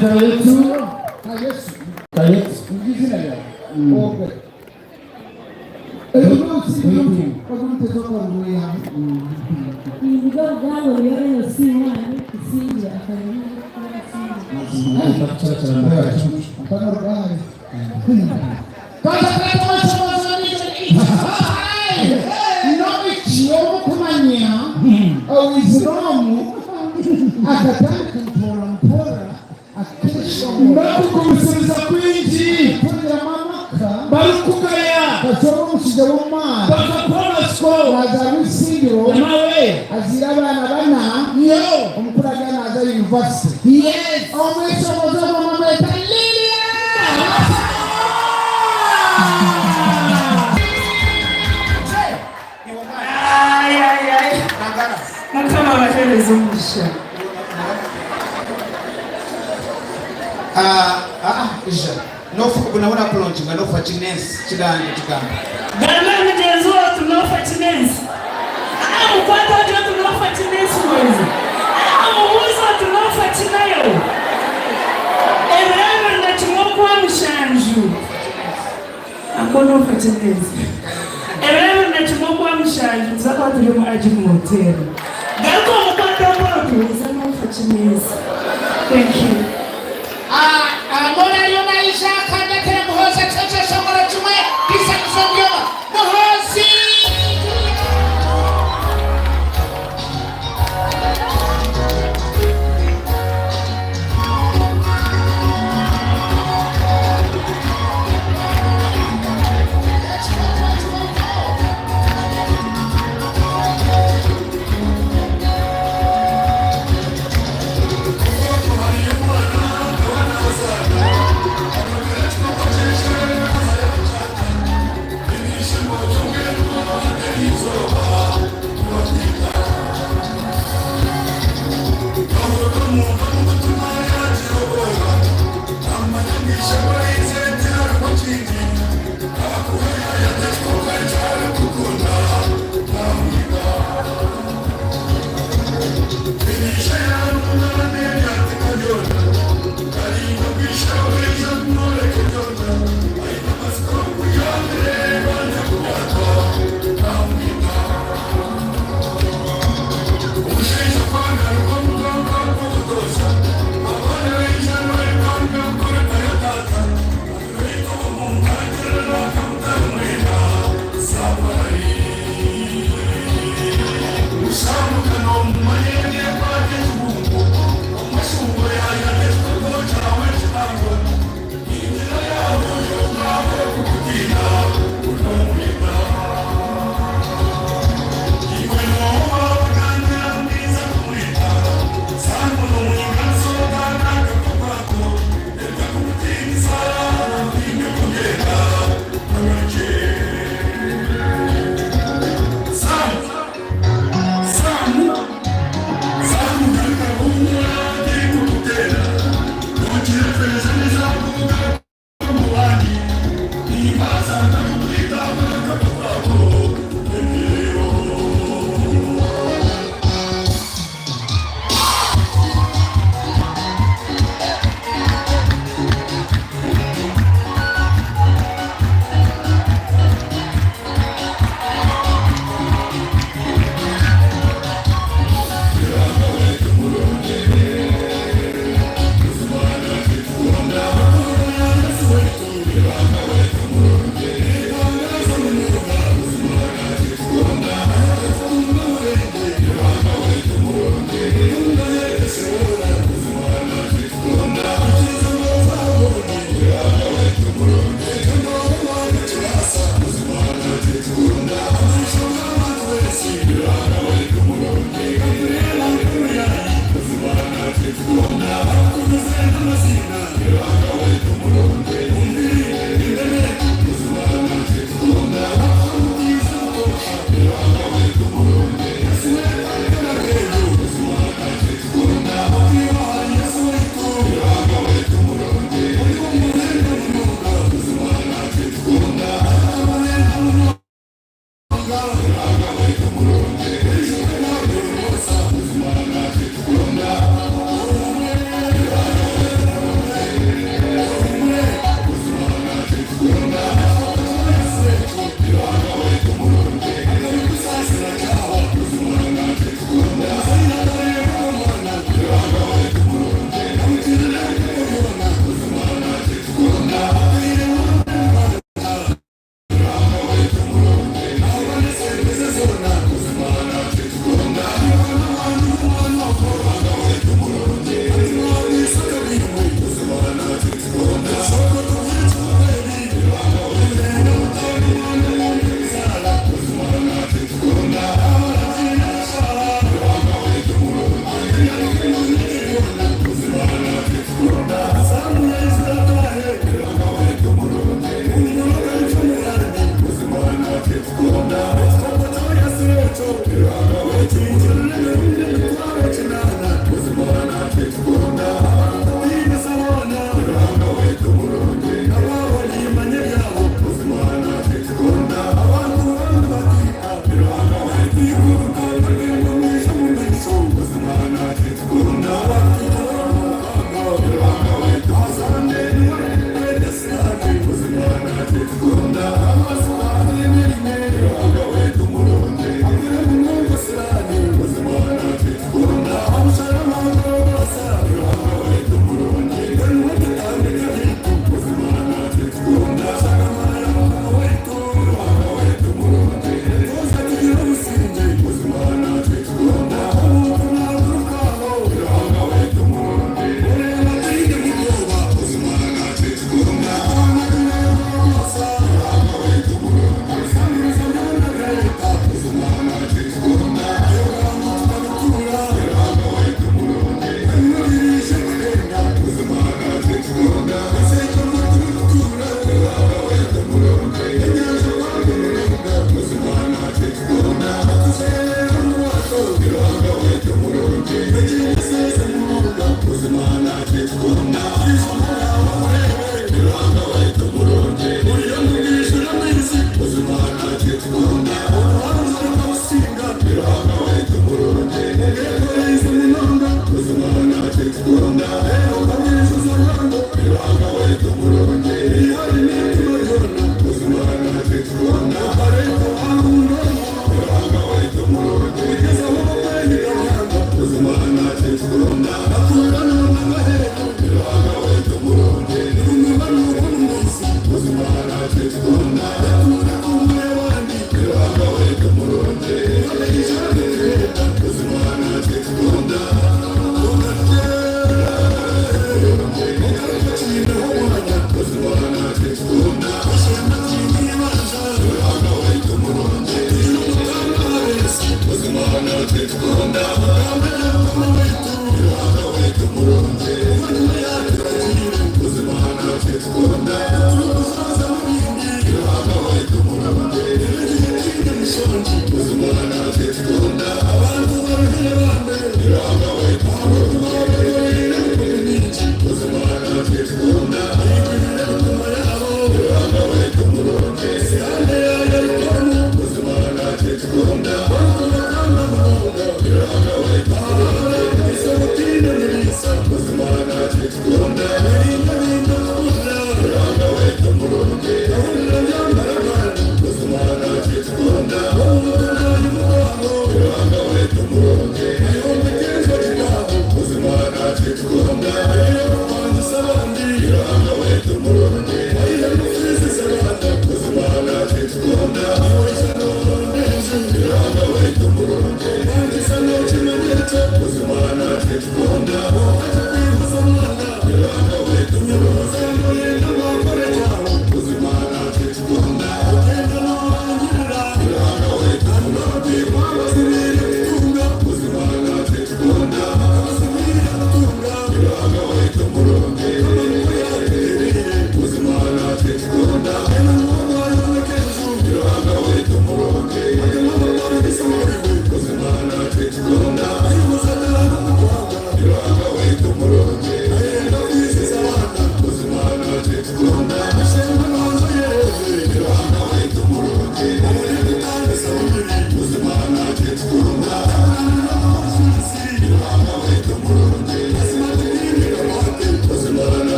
Thank you.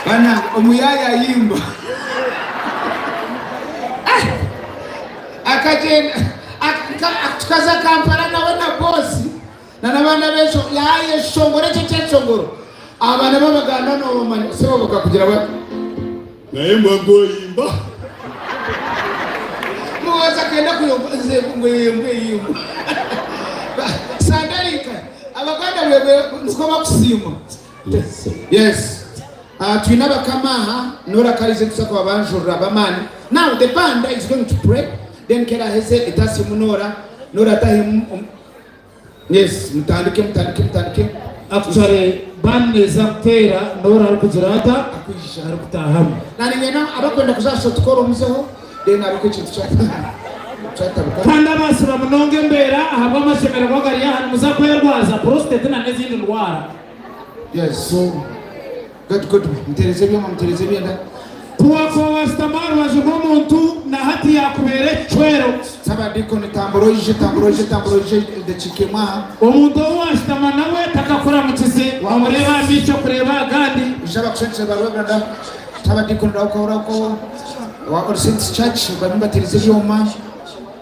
Bana omuyaya yimba akagenda tukaza Kampala nawe na bosi na nabana besho yaye shongore cece shongoro abana babaganda no bamanya sebo bakakugira ba naye mbago yimba muwaza kenda kuyomze ngwe sandalika abaganda bwe nskoba kusima yes. Twinaba kamaha Norah kalize tusako abanjura bamani. Now the band is going to pray. Then kera heze itasi Norah tahi yes mutandike actually band neza kutera Norah arikuzirata akujisha arikutahamu nani ngena abakwenda kuzasha tukoro muzeho then arikwikintu chata kanda basura munonge mbera ahabwa amashemero bagari ya hano muzakwerwaza prostate na nezindi ndwara. Yes, so good mtereze byenda tuwako wastamar wajugo muntu na hati ya kubere chwero sabadiko ni tamboroje de chikema omuntu wastamana nawe takakora mutize wamureba bicho kureba gandi jaba kusense barwaganda sabadiko ndauko wa Orient Church bamba tereze byoma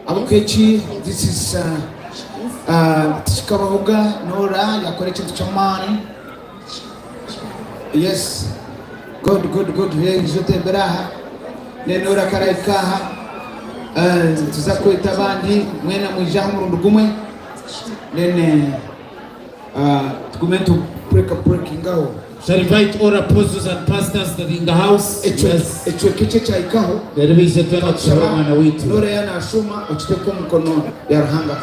abukechi. This is tikabavuga Norah yakore kintu chamani. Yes, good. Here is the beraha. Norah karaikaha. Tuzakwita bandi mwena mwijaho mu ndugumwe. Then tukumento breaking out. Shall invite all apostles and pastors that in the house. Echo kiche cha ikaho. There is a turn of Shalom and wait. Norah yana ashuma uchiteko mkono ya rahanga.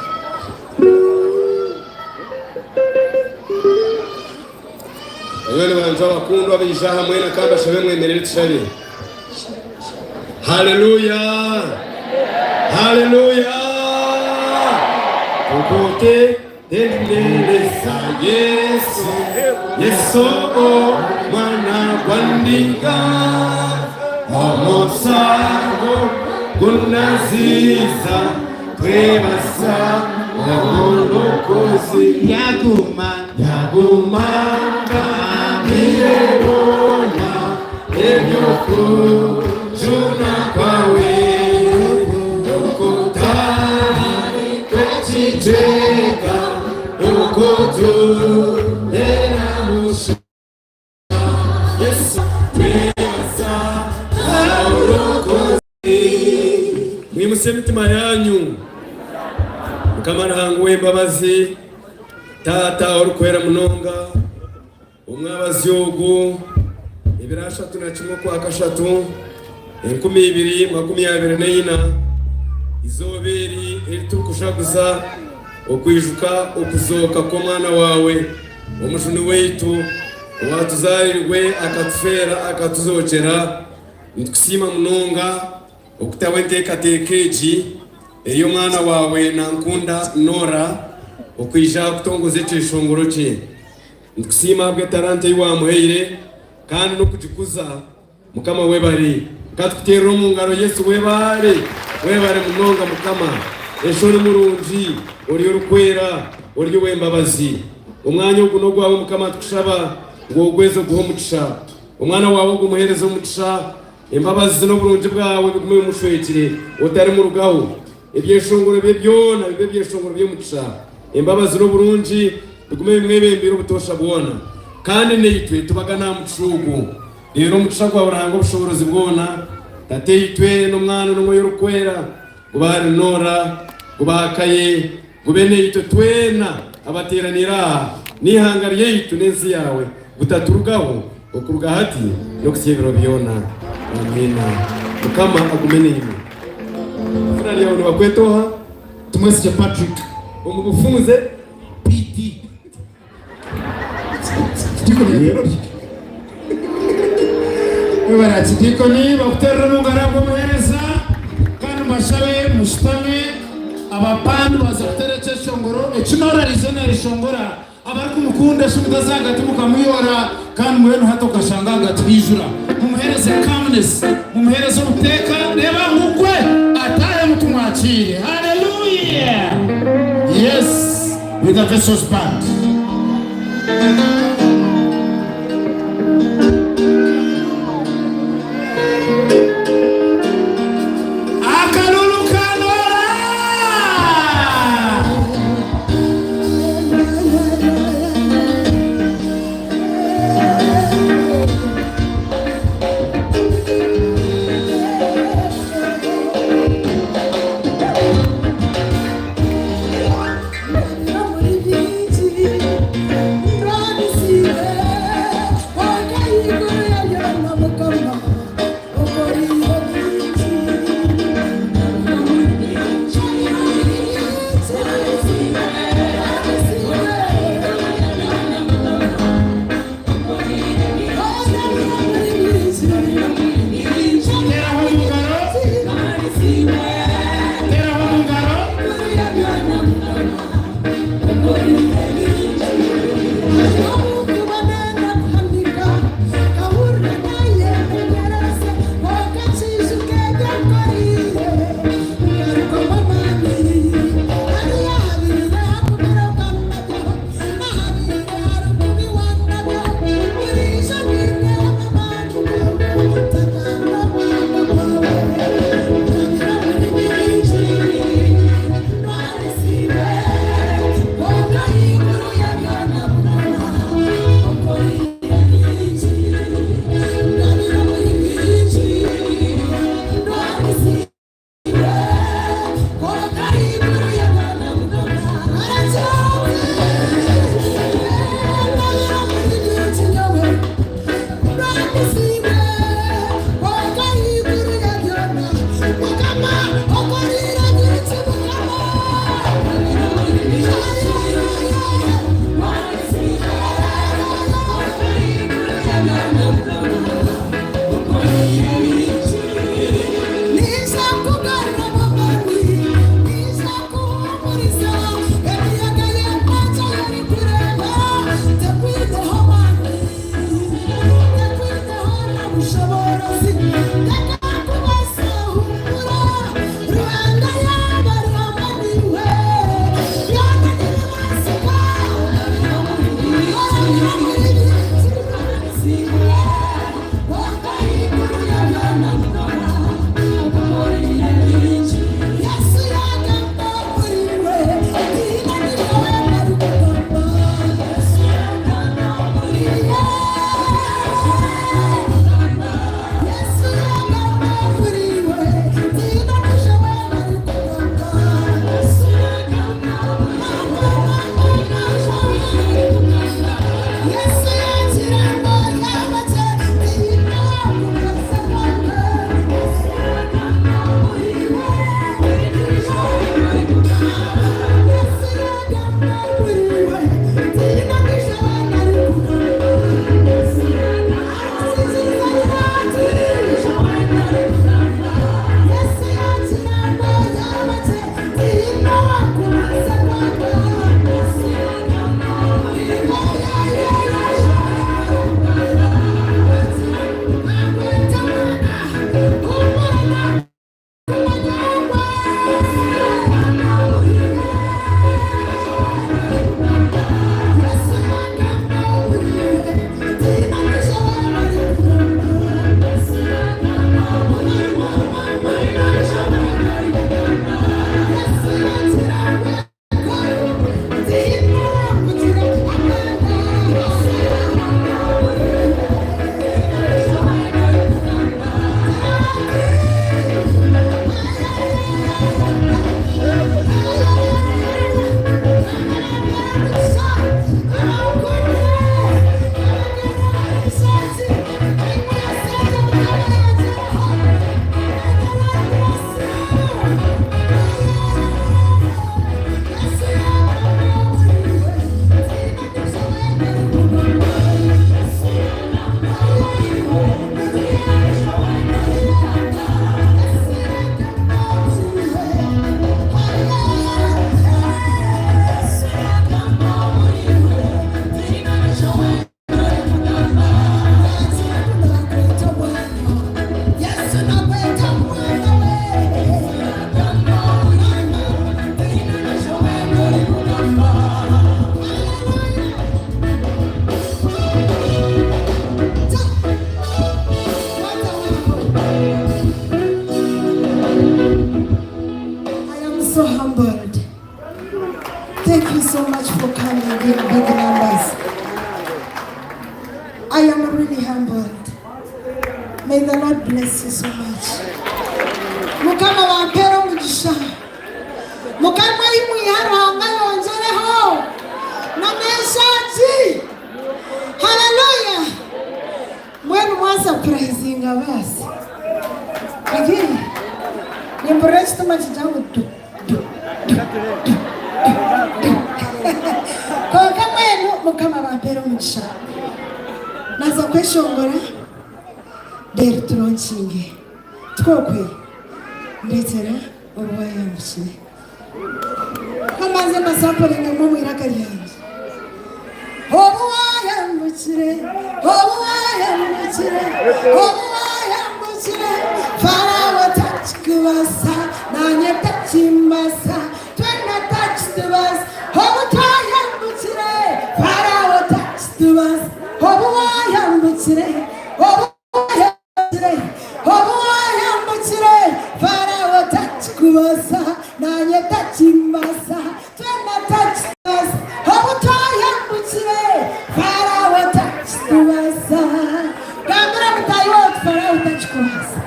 Yoni wanza wakundwa bijaha mwena kamba shawe mwemerere tshari. Hallelujah. Tukote endeleza Yesu mwana gwandinga amosango kunaziza twebasa ngolokozi yaguma mirona ebyoku juna kwawe okutani kwechiteka okotu era musha Yesu twesa ngolokozi mwimuse mitima yanyu mukamana hangu w'imbabazi tata orukwera munonga umwabazi yogu ibirashatu na kimwe kwa kashatu 2024 izoberi eritukushaguza okwijuka okuzoka ko mwana wawe omujuni weitu watuzarirwe akatufera akatuzokera nitukusima munonga okutawe ntekatekeji eyo mwana wawe Nankunda Norah okwija kutongoza ekishongoro kye. Nitukusima bwe talanta yiwamuheire kandi nokugikuza mukama webari katukutera mu ngaro Yesu webare munonga mukama eshori murungi ori orukwera ori wembabazi umwanya oguno gwawe mukama tukushaba ngo ogweze guho mugisha umwana wawe gumuhereza umugisha imbabazi n'oburungi bwawe bigume mushwekire utari mu rugaho ibyeshongoro bye byona bibe byeshongoro bye mugisha imbabazi n'oburungi bigume bimwebembera ubutosha bwona kandi neitwe tubaga nta mucugu rero umugisha gwawe uranga ubushobozi bwona tateitwe n'umwana n'umwe y'urukwera ubahari Norah ubakaye gubene ito twena abateranira nihangariye itu nezi yawe gutaturugaho okuruga hati no kusyebero byona amina mukama agumene yimwe furali yawe bakwetoha tumwese Patrick umufunze PT Dikoni bakuterera n'ungarabwo muhereza kandi mashabe mushitame abapandu baza kutera cyeshongoro ekinora rizona rishongora abariko mukunda shumugazanga timukamuyora kandi mwenu hato kashanganga twijura mumuhereze calmness mumuhereze ubuteka reba ngukwe ataye mutumwakire. Hallelujah. Yes, with the vessels band. Thank you. mukama imuyaranga yongereho na message. Hallelujah. Mwenu mwasa praising basi. Again. Nimboresti machijangu tu. Kwa mwenu mukama bampera umugisha. Naza kweshongora deri turonchinge. Twokwe ndetera Obuwayambukire. Kamaze masaporinga mu mwiraka lyanje. Obuwayambukire, Obuwayambukire, Obuwayambukire. Farawo tachikubasa, nanye tachimbasa. Twena tachitubasa, Obuwayambukire. Farawo tachitubasa, Obuwayambukire, Obuwayambukire, Obuwayambukire. Farawo tachikubasa, nanye tachimbasa. Twena tachitubasa, Obuwayambukire. Farawo tachitubasa. Gambira mutayi wote Farawo tachikubasa.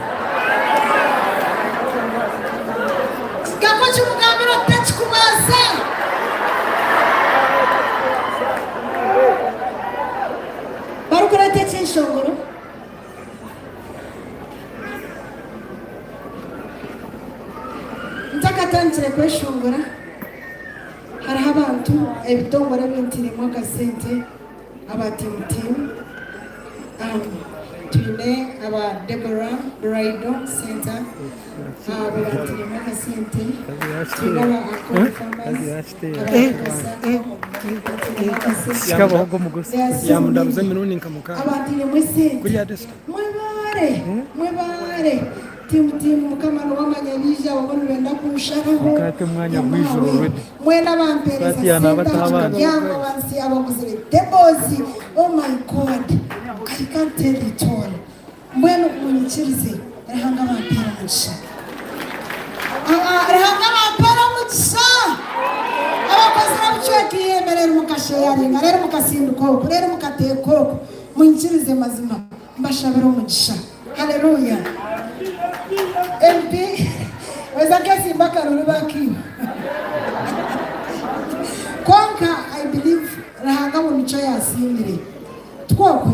Gakochi mugambira tachikubasa. Barukura tetse nshongoro. Ntakatantire kweshongora. Hariho abantu ebitongora bintiremu akasente abatimu tuyine aba Deborah Bridal Center batiremu akasente tuyine aba Ankole yamundabuze minuni nkamuka abatiremu esente kuriya desto mwebare timu kama wamanyabija wabona benda kusharaho kate mwanya mwijoro already mwena bampereza Sati yana batabana yango bansi abaguzire deposit. Oh my God, I can't tell it all. Mwena umunyikirize rehanga bampera mugisha rehanga bampera mugisha abakozi babucweki yemerera mukashe yaringa rero mukasinduko rero mukateko munyikirize mazima mbashabira umugisha. Hallelujah. MP weza kesi mpaka rurubaki konka. I believe rahanga mu mico yasimire twokwe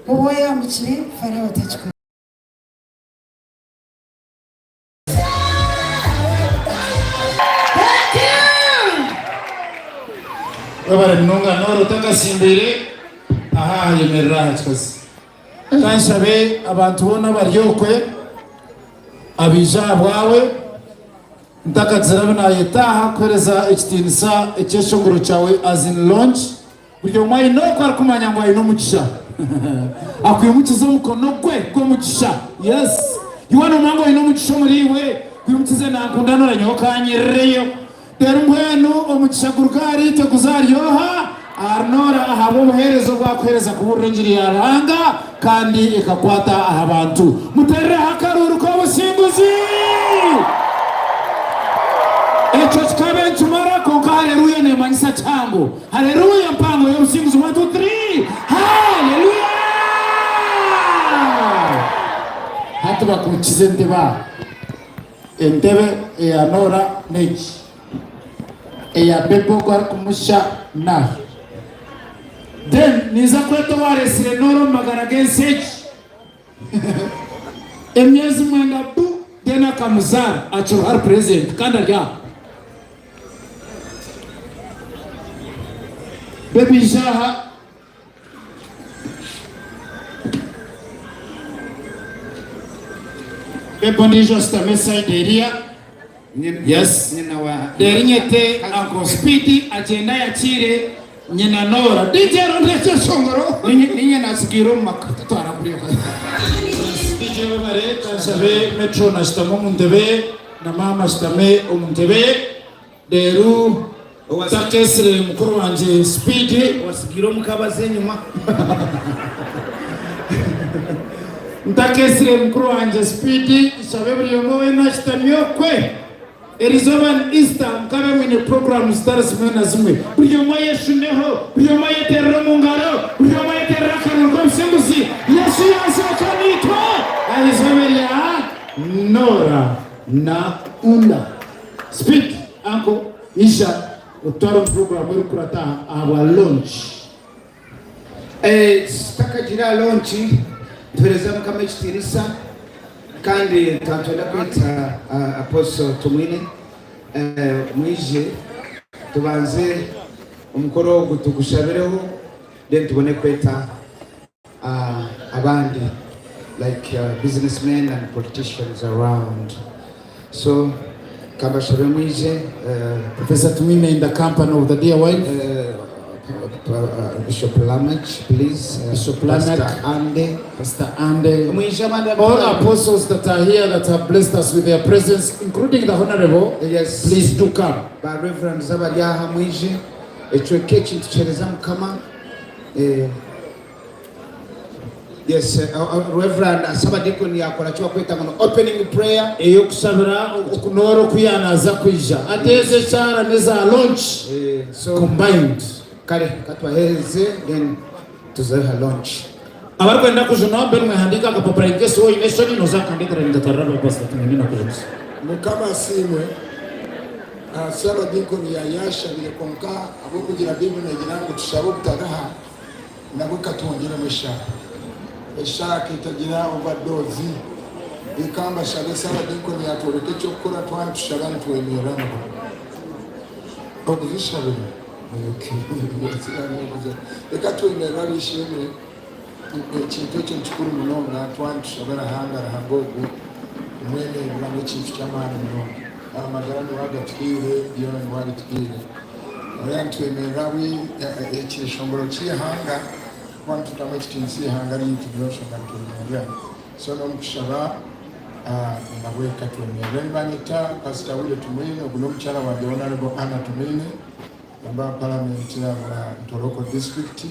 Obuwayambukire Farawo tachikubasa. Babara nunga Norah utakasimbire aha yemerera twese. Kanshabe abantu bona baryokwe abija bwawe ntakazira binayetaha kwereza ekitinisa ekyeshongoro cyawe as in launch buryo mwayi no kwa kumanya ngo ayino mugisha akwimukiza umukono gwe go mugisha. Yes, yuwana mango ayino mugisha muriwe kwimukize Nankunda Norah nyokanyireyo dero mwenu omugisha gurugari te kuzaryoha Norah ahabo muherezo bwa kwereza kuburengiri yaranga kandi ikakwata abantu muterere hakaruru ko businguzi echo chikabe tumara ko haleluya ne manyisa chango. Haleluya mpango yo businguzi 1 2 3 haleluya hatu bakuchize ndeba entebe ya Norah nechi ya bebo kwa kumusha na then niza kweto waresire Norah magana genseji emyezi mwenda bu dena kamuzara achuhar present kanda ya baby jaha bebo ndijo stamesa ideria. Yes, derinyete Uncle Speedy agenda yakire nyina Norah dijero ndetse shongoro ninye nasikiro makatwara kuri dijero bare kasabe metro na stamo muntebe na mama stame umuntebe deru takesire mukuru wanje Speedy wasikiro mukabaze nyuma ntakesire mukuru wanje Speedy sabe buri yomowe na stamyo kwe Erizoban Easter mkabe mwine program stars mwena zimwe Uyo maye shuneho, uyo maye terra mungaro, uyo maye terra karukom sengusi Yesu yasa kanito Alizobelia Norah Nankunda. Speak. Uncle Isha utwara program uri kurata aba launch takagira launch tuhereza mukama ikitirisa kandi twatwenda kwita Apostle Tumwine mwije tubanze umukoro gutugushabireho then tubone kwita abandi like businessmen and politicians around. So Kabashabe mwije Professor Tumwine in the company of the dear wife Bishop Lamach, please. Bishop Lamach, Pastor Ande, all apostles that are here that have blessed us with their presence, including the Honorable. Yes, please do come. By Reverend Zabariaha Mwije, echweke chintu chereza mukama. Yes, Reverend Asabadikoni yakora cyo kwita ngo opening prayer eyo kusabira okunoro kuyanaza kwija ateze cyara neza launch so combined kale katwaheze then tuzaha launch abarwenda kujuna bemwe handika ka papa ingeso wo ineshoni no zakandikira ndataraba basta tumina kujusa mukama simwe Asabadikoni yayasha bile konka abo kugira bibi na girango tushabo kutagaha nabo katongera mesha eshaki tagira overdose ikamba shabe Asabadikoni yatoreke cyo gukora twantushabana twemerana obuzishabe reka twemerera bishimwe ikintu cyo nchukuru munonga twantushabana hangara hangogo mwene ibiramo cyintu cy'amana munonga amagara ni wagatwire iyo ni wagatwire oyantwemerera wi ekishongoro cy'ihanga kwantu tamwe kitinsi ihanga ari intubirosho ngatumerera so no mkushaba nabwe katwemerera banita Pastor Wile Tumwine oguno mchara wa Honorable Anna Tumwine namba parliament ya Ntoroko district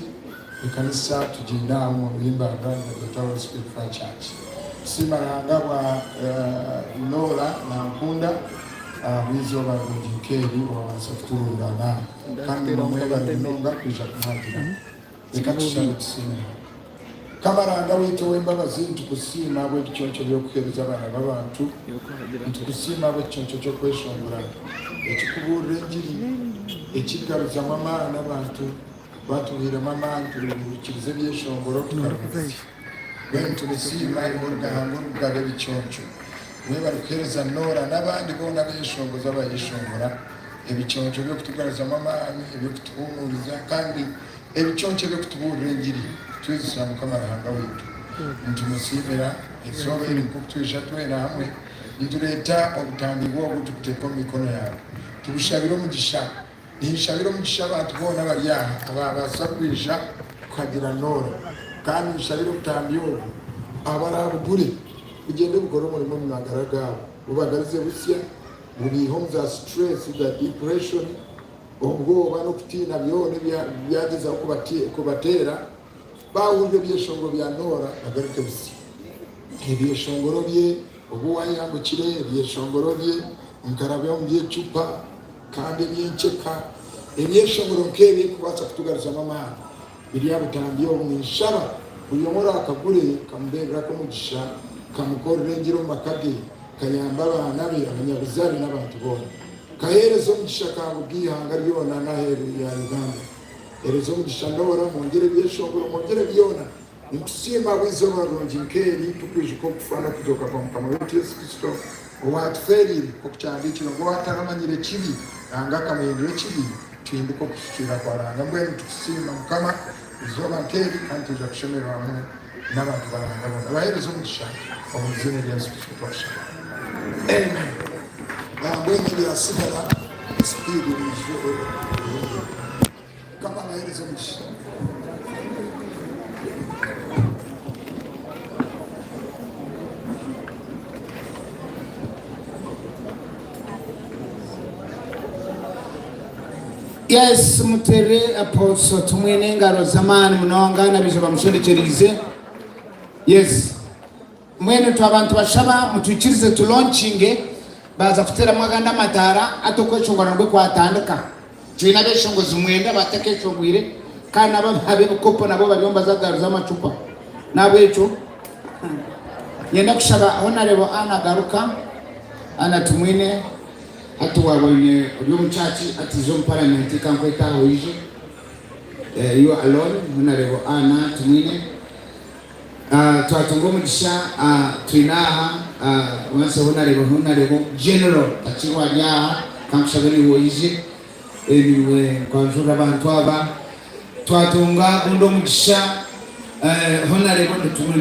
ikanisa tujinda mu limba Uganda the Tower Spiritual Church simaranga wa Norah Nankunda wizo ba Obuwayambukire wa Softulundana kandi nomwe barinonga kuja kuhakira ikatushaje tusime kamaranga wito wembabazi ntukusima abo icyoncho byo kuhereza abana babantu ntukusima abo icyoncho cyo kweshongora ekikubura enjiri ekigaruza mama n'abantu batuhira mama turukirize byeshongoro tukaruza bentu bisima iborgahango bwabo icyoncho weba rukereza Norah n'abandi bona beshongoza bayishongora ebicyoncho byo kutugaruza mama ibyo kutuhumuriza kandi ebicyoncho byo kutuburira enjiri twizisanga kamaranga witu ntumusimira isobe iri kutwisha twena hamwe nituleta obutambi bwo gutukuteko mikono yawe tubushabiro mugisha nishabiro mugisha abantu bona bari aha abasabwisha kugira Norah kandi bishabiro butambi bwo abarabugure ugende bukora umurimo mwagaragara ubagarize busya buri homes are stress the depression ubwoba no kutina byone byageza kubatera bawumve byeshongo bya Norah agarike bisi ibyeshongoro bye Obuwayambukire ibyeshongoro bye nkarabyo mbye chupa kandi byincheka ibyeshongoro nkebe kubatsa kutugaruza mama biriya butambiyo mwishaba uyomora akagure kambera ko mugisha kamukorera ngiro makade kayamba abana be abanyabizari n'abantu bona kaherezo mugisha kabugihanga ryona nahere ya Uganda erezo mugisha Norah mongere byeshongoro mongere byona nikusima bwizo barongikeri tukwije ko kufana kutoka kwa mkama wetu Yesu Kristo watferi ko cyandikira ngo ataramanyire kibi anga kamuyendere kibi twinde ko kushikira kwa ranga mbwe tukusima mkama izoba nkeri kandi tujakushemera hamwe n'abantu barangabona abaherezo mugisha omuzine ya Yesu Kristo amen bambwe nibirasigara speed nizo kama abaherezo mugisha Yes, mutere Apostle Tumwine ngaro zamani munonga nabije bamusherekerize. Yes. Mwene tu abantu bashaba mutwikirize tu launching baza kutera mwaganda matara atokwechongwa ngwe kwatandika. Twina beshongo zumwenda batakechongwire kana bababe bukopo nabo babyomba zagaruza amacupa. Nabwecho yenda kushaba Honorable Anna garuka Anna Tumwine ati wabonye uyu mucaci ati zo parliament kankweta hoije you alone munarebo ana tumine twatunga umugisha twinaha wanse hunarebo general atiwanya kamushabeni hoije ebiwe kwanjura abantu aba twatunga undo umugisha honarebo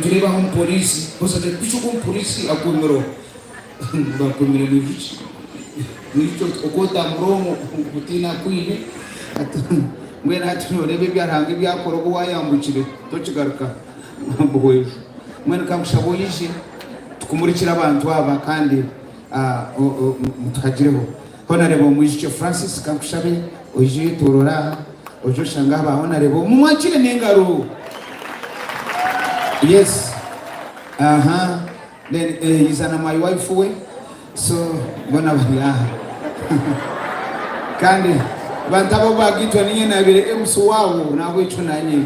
tureba ho polisi kosa te kuchuko polisi akumiro bakumire bivuci nicho okota mromo kutina kwine mwena atunyorebe byarange byakoro Obuwayambukire tokigaruka mbohoye mwena kamushaboyije tukumurikira abantu aba kandi mutagireho honarebo mwijije Francis kamushabe oje torora ojo shanga aba honarebo mumwakire nengaro. Yes. Then he's my wife way. So bona bya. Kandi bantabo bagitwa ninye nabire emsu wawo nabo ico nanye.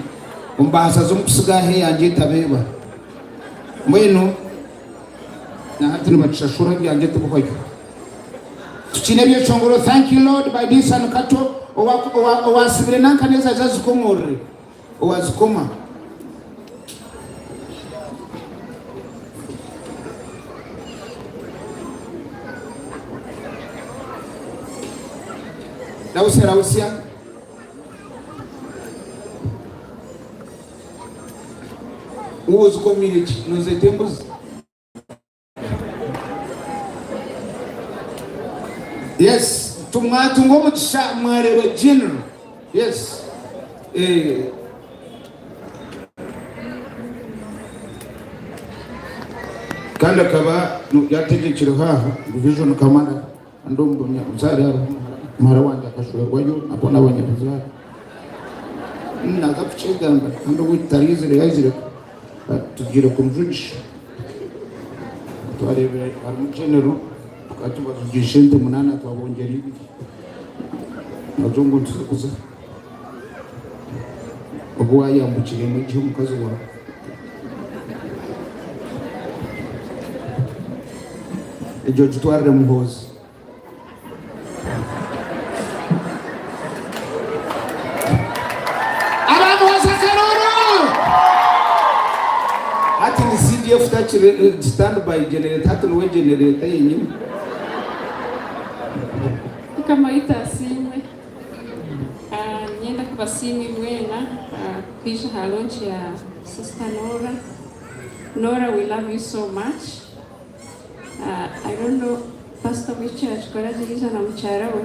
Umbasa zo mkusiga he yanje tabeba. Mwenu na hatini bachashura byanje tubuhoyo. Tuchine byo chongoro. Thank you Lord by this and kato owasibire nankaneza zazikomore. Owazikoma. Rausia was community nos tempos. Yes, tungo mutisha mwareba general. Yes. Kanda kaba yategekiro haha division commander ndombo nya uzari hapa mara wanja kashura kwayo napona abanyabuzari naza kuchegamba ndo witarizire yazire tugira kumvugisha twarebe ari general tukatubaza gishente munana twabongera ibi nazongo tukuza Obuwayambukire mu gihe mukazi wa ejo tutwarire muhozi stand by generator hatu we generator yenyine kama itasimwe nienda kubasimi mwena kisha launch ya sister Norah. Norah, we love you so much. I don't know pastor which church karajirisha na mcharawe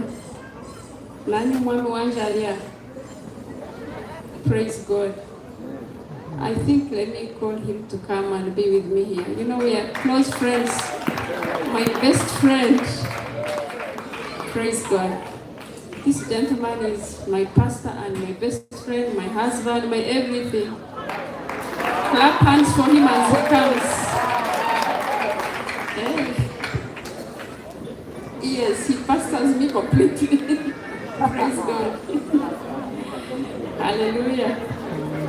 nani mwami wanja alia. Praise God. I think let me call him to come and be with me here. You know, we are close friends. My best friend. Praise God. This gentleman is my pastor and my best friend, my husband, my everything. Clap hands for him as he comes. Hey. Yes, he pastors me completely. Praise God. Hallelujah.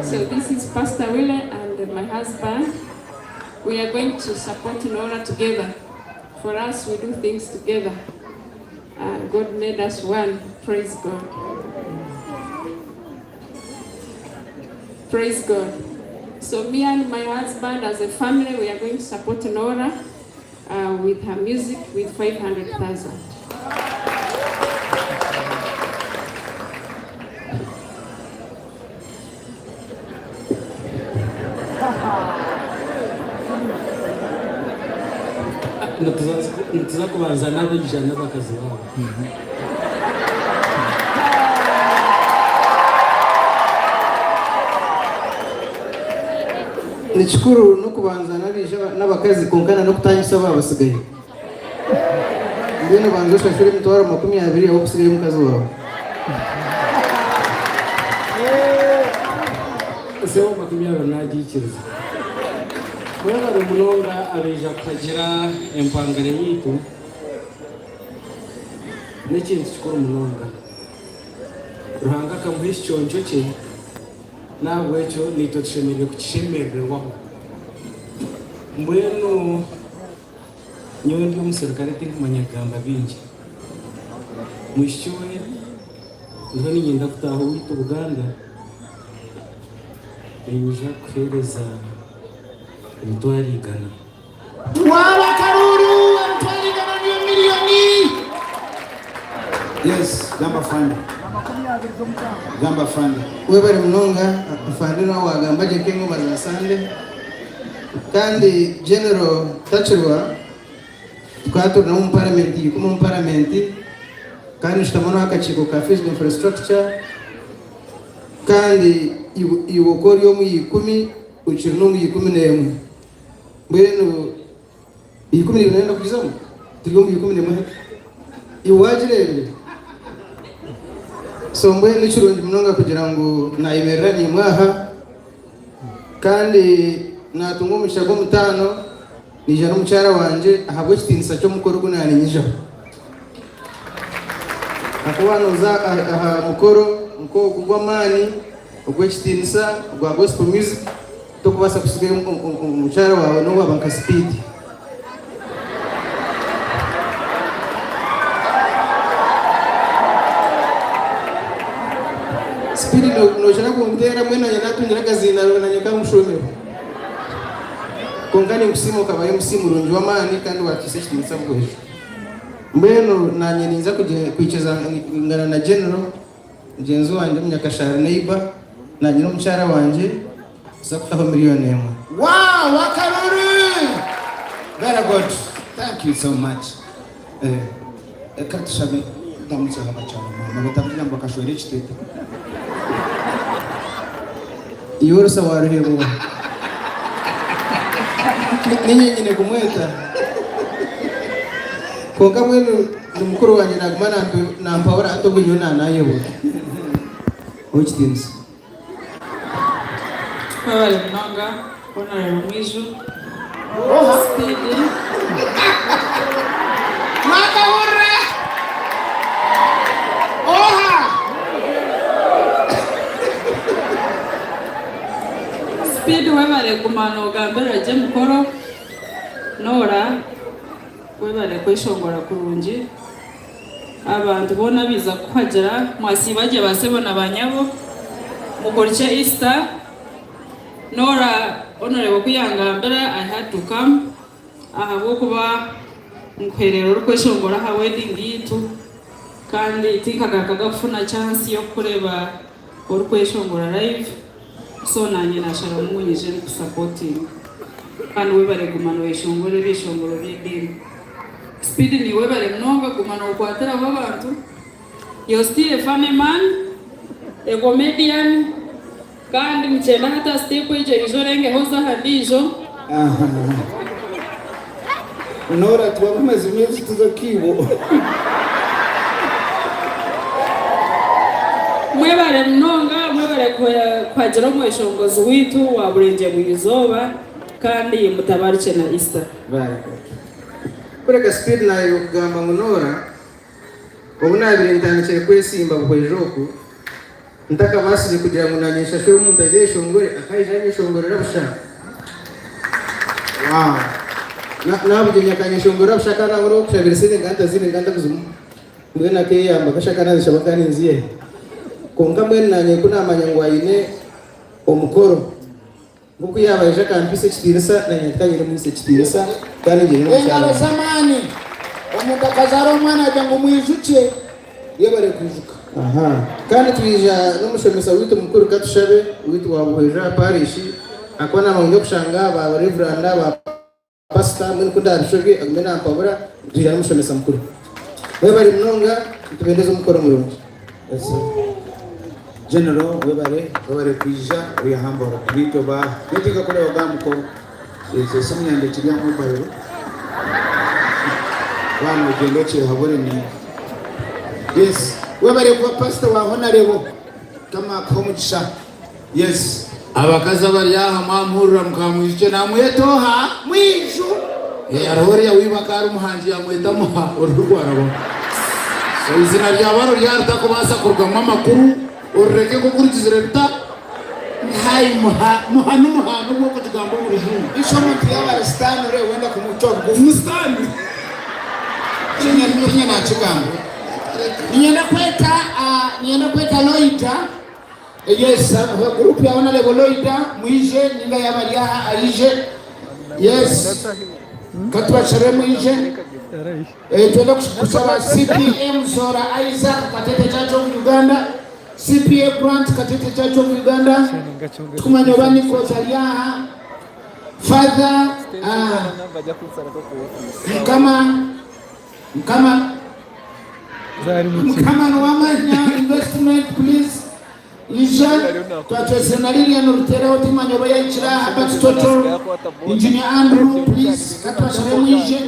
So this is Pastor Wille and my husband. We are going to support Norah together. For us, we do things together. God made us one. Praise God. Praise God. So me and my husband, as a family, we are going to support Norah with her music with 500,000. Tuzakubanza n'abigisha n'abakazi babo. Nishukuru no kubanza n'abakazi konkana no kutanyisa babasigaye. Ngene banzo shashuri mtwara 20 aho kusigaye mukazi wabo. Sewo 20 nagikiriza. Kubera rumunonga abeja kugira empangare yitu. N'ikintu kikora umunonga. Ruhanga kamuhisha cyonjo cye. Nabwo cyo nito tushemereye kukishemererwaho. Mbwenu nyondi umusirikare tinkumanyagamba bingi. mwishyuwe niho nigenda kutaha wita Uganda nibuja kuhereza emitwaro 100 wala karuru emitwaro 100 niyo miliyoni. Yes, gamba fund. Gamba fund. Webale munonga afandira wagamba je kengo bazasande kandi general tachirwa twato na mu parliament kandi shitamano akachiko ka physical infrastructure kandi iwokori yo mu 10 uchirno mu 11 mbeno 10 nenda kujizamo tiriyo mu 11 iwajire so mbwe n'ikirundi munonga kugira ngo nayimerera ni mwaha kandi natunga umushago mutano nijana umucyara wanje ahabwe kitinisa cyo mukoro gunani nyija akubanoza aha mukoro muko kugwamani ogwe kitinisa gwa gospel music to kubasa kusigaye umucyara wawe no wabanka speed speed no jana kumbera mwena yanatungira kazina na nyaka mushomero kongani msimu kabaye msimu rungi wa mani kandi wakise kitinisa bwejo mbeno nanye ninza kwicheza ngana na general mugenzi wanje munyakashara neighbor nanye no mucyara wanje sakutaho miliyoni 1. Wow, wakaruru. Very good. Thank you so much. Katushabe ndamutse abacana mama batabwira ngo akashwere kitete. Iyo sa waruhebo. Nyine kumweta. Konga mwenu mukuru wanje nagumana na mpawara atogunyona nayeho. Which things? Wale mnonga ona mwizu. Speed. Maka hurra. Oha. Speed webale kumano gambera je mukoro. Norah webale kwishongora kurungi. Abantu bona biza kuhagera mwasibaje basebona banyabo. Mukoriche Easter. Norah honorable kuyangambira I had to come. Ahabo kuba mukwerero rukweshongora ha wedding yitu kandi tikaga kagafuna chance yo kureba urukweshongora live so nanye nashara munyije ku supporting kandi webare gumano weshongore bishongoro bidini Speed ni webare mnonga gumano kwatera abantu you're still a funny man, a comedian kandi mchenda hata step ije izorenge hoza hadijo. Norah twamaze imezi tuzakibo. Mwebare mnonga mwebare kwagera mweshongozi witu wa burenge mwizoba kandi mutabarike na Easter. Kureka Speed nayo kugamba ngo Norah obunabire ntandikire kwesimba bwejoku ntaka basije kugira ngo nanyesha cyo umuntu azeshongore akayijanye shongorera bushaka. Wow. Nabuje nyakanyeshongora bushaka nangoro kushabira sine nganda kuzumu. Mbena ke yamba kashaka nazisha bakani nziye. Konga mbena nanye kuna manyangwaine omukoro. Buku yabaje kampise kitirisa nanye tanyire mu kitirisa kandi ngiye no cyane. Zamani omudakazaro mwana jango mwijuke yebare kujuka. Aha. Kandi twija n'umushomesa witu mukuru katushabe witu wabuheja parishi akona manyo kushanga ba reverend ba pastor mun kunda rushoge agmena mpabura twija n'umushomesa mukuru. Webare mnonga tubendeze mukoro mulungi. Yes. General webare kwija uyahambora kwito ba ntika kule ogamko ese samyande kiriya mobile wana ugendoche habore ni. Yes. Webare kwa pastor wa honorable kama komugisha. Yes. Abakaza bari yaha mwamurura mukamwishe namwetoha Mwiju. Arahore ya wibakara umuhanji yamweta muha ururwarabo. So izina ryabaro ryarta kubasa kurugama makuru urreke ko kurikizira bita hayi muha nuko kutugamba muri juru. Ishomo tiyabara stand ure wenda kumutoka. Umustani. Kinya na chigamba. nienda kweta Loida. Yes, group ya Honorable Loida mwije ninga yabalia aije. Yes. Katwa shere mwije. Tuenda kusaba CPM Zora Isaac Katete Church of Uganda. CPA Grant Katete Church of Uganda. Tukumanyobani kwa Zaria. Father Mkama Nwamanya investment please. Isha kwa senalili ya Nortera oti manyoba ya ichira Habat Toto Engineer Andrew please katwa shere mwije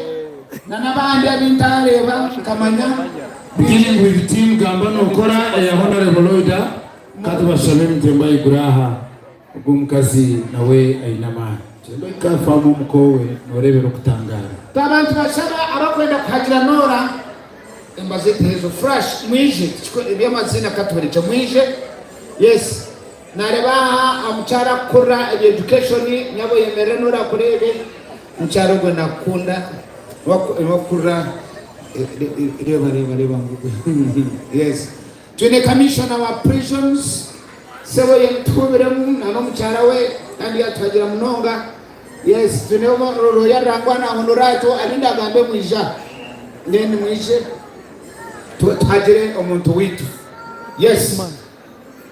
na nabandi abintareba kamanya beginning with team gamba nokora ya Honorable Loida katwa shere mtemba iguraha ubumkazi nawe ainama kafamu mkowe norebero kutangara tabantu bashaba abakwenda kuhagira Norah embazete hezo fresh mwije ibyo mazina katwerecha mwije. Yes, nareba amuchara kura education nyabo yemere Norah kurebe mucharo gwe Nankunda wakura reba ngugu. Yes, tune commissioner wa prisons sebo yentubiremu nano muchara we kandi yatwagira munonga. Yes, tune roro yarangwa na honorato alinda gambe mwija nene mwije tuhagire omuntu witu. Yes,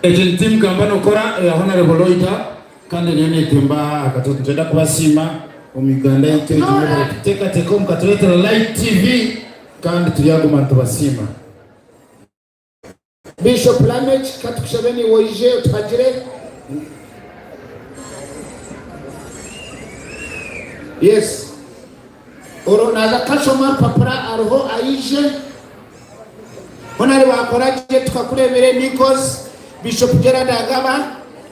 agent team gamba nokora ya Honorable Loida kandi nene temba akatotenda kubasima omiganda ite teka tekom katuleta live TV kandi tuyaguma tubasima. Bishop Lamek katukushabeni woije tuhagire. Yes, oro naza kashoma papara arho aije honari wakoraje tukakuremere Nikos Bishop Gerard Agaba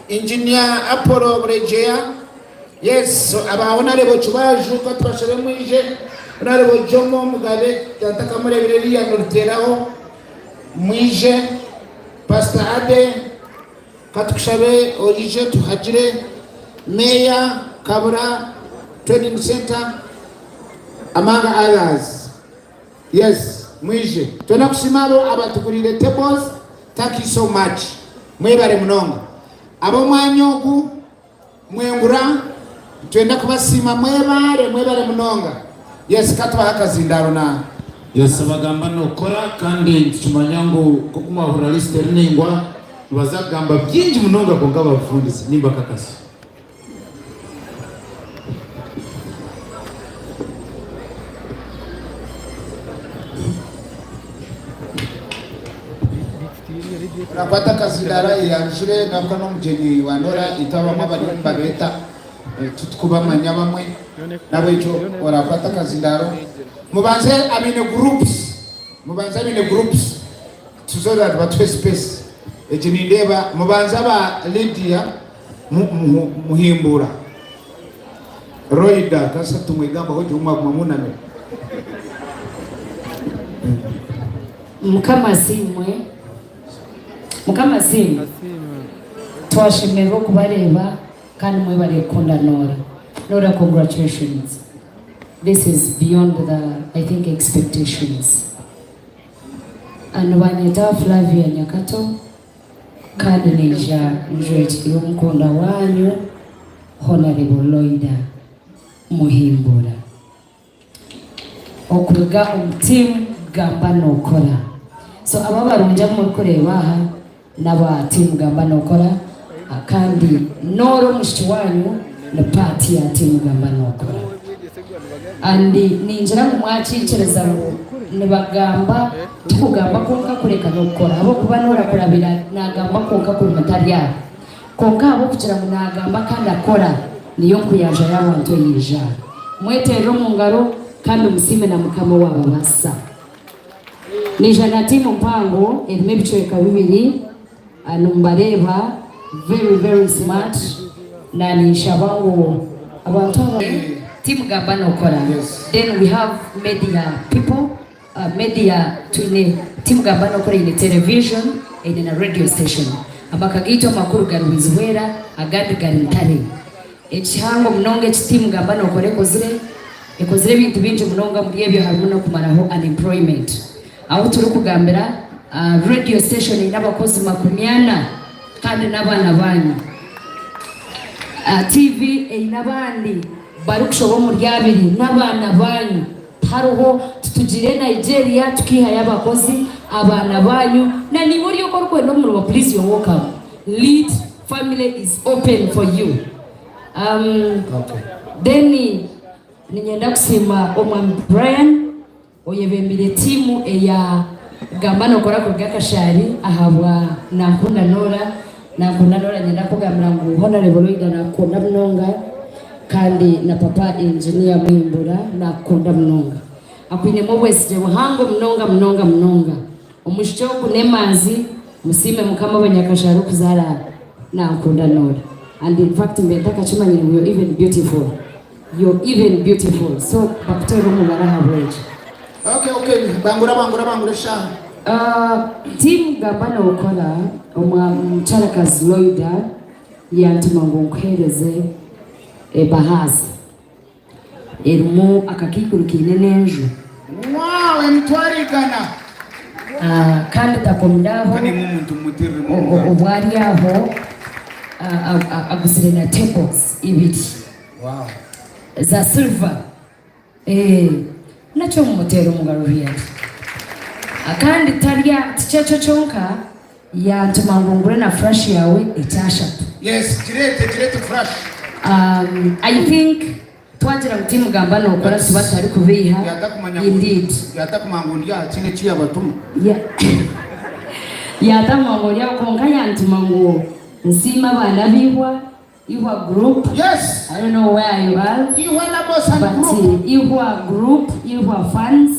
Engineer Apollo Brejea. Yes, so abahona lebo chubaju ko twashire mwije honarebo Jomo Mugabe tataka murebere ya Norteraho mwije Pastor Ade katukushabe orije tuhagire Mayor Kabura Training Center among others. Yes, mwije tuna kusimalo abatukulire tables. Thank you so much. Mwebare munonga abo mwanyogu mwengura twenda kubasima mwebare munonga. Yes, katwa hakazindaro na yes abagamba nokora kandi tumanyango ko kumahura liste ningwa bazagamba byinji munonga ko ngabafundisi nimba kakasi. Napata kazindara yanjire nabwo no mugeni wa Norah itaba mabari babeta tutukuba manyabamwe nabo ico orafata kazindaro mubanze abine groups tuzoza batwe space ejini ndeba mubanze ba Lydia muhimbura Roida kasa tumwegamba hoje umwaguma munane Mukama simu twashimira ko kubareba kandi mwebare kunda Norah congratulations. This is beyond I think expectations. Anubanyeta Flavia Nyakato kandi neja njweti mukunda wanyu Honorable Loida muhimbura okuruga team gamba nokora. So ababarunja mu kureba naba team gamba nokora kandi Norah mushiki wanyu na party ya team gamba nokora. Andi ninjira mu mwacicireza nibagamba tukugamba konka kureka nokora abo kuba Norah kurabira nagamba konka kuri material konka abo kugira ngo nagamba kandi akora niyo kuyaja y'abantu yija mwetero mu ngaro kandi umusime na mukama wabo basa. Nijana timu mpango elime bichweka bibiri anumbareba very smart na nishabango abantu team gamba nokora. Then we have media people media tune team gamba nokora in television and in a radio station amakagito makuru garwizwera agandi garintare ekihango mnonge team gamba nokore ekozire bintu binji munonga muri ebyo harimo no kumaraho unemployment aho turi kugambira radio station n'abakozi makumyana kandi n'abana banyu, TV n'abandi barukushobo mu ryabiri n'abana banyu, haruho tutugire Nigeria tukihaya abakozi abana banyu na ni muri yo korwe no mu please you welcome. Lead family is open for you. Okay. Then ninyenda kusema Omwami Brian oyebembire timu eya gamba nokora ku gakashari ahabwa Nankunda Norah. Nankunda Norah nyenda kugambira ngo honorable Ida nakunda mnonga kandi na papa engineer Mwimbura nakunda mnonga akwine mo wese buhango mnonga omushyo kunemazi musime mukama abanyakashari kuzara Nankunda Norah. And in fact mbetaka chumanyire you're even beautiful so bakutero mu baraha bweje. Okay bangura sha team gamba nokora umcharakazi Loida yantuma ngo nkwereze ebahazi erimu akakikurukine nenjo mtwarigana kandi takomdaho kandi umuntu mutirire ubwari aho agusire na tables ibiri za silver nacho mutero mugaruriya akandi tarya tichecho chonka yantuma ngo ngure na flash yawe itashatu. Yes, girete flash. I think twagira gutimu gamba nokora tubatari kubiha indeed yatakumangundia chine chia batuma yatamangundia konka yantuma ngo nsima bana bihwa ihwa group. Yes, I don't know where you are, ihwa na boss and group, ihwa group, ihwa fans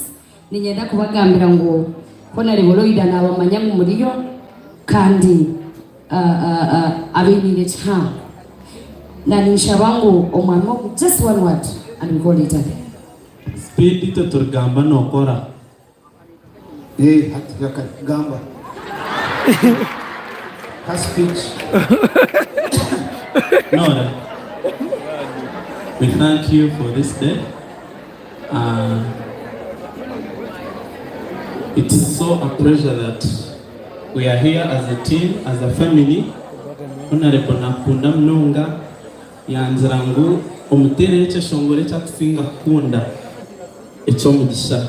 ninyenda kubagambira ngo kona Loida na bamanyamu muriyo kandi abinire cyane na nishabangu omwamo just one word and we call it a day. Speed to turgamba nokora hati gamba has speech. Norah, we thank you for this day. It is so a pleasure that we are here as a team, as a family. Honorable Nankunda Mnonga yanzirangu omutere cyashongore cyatufinga kunda echo mugisha.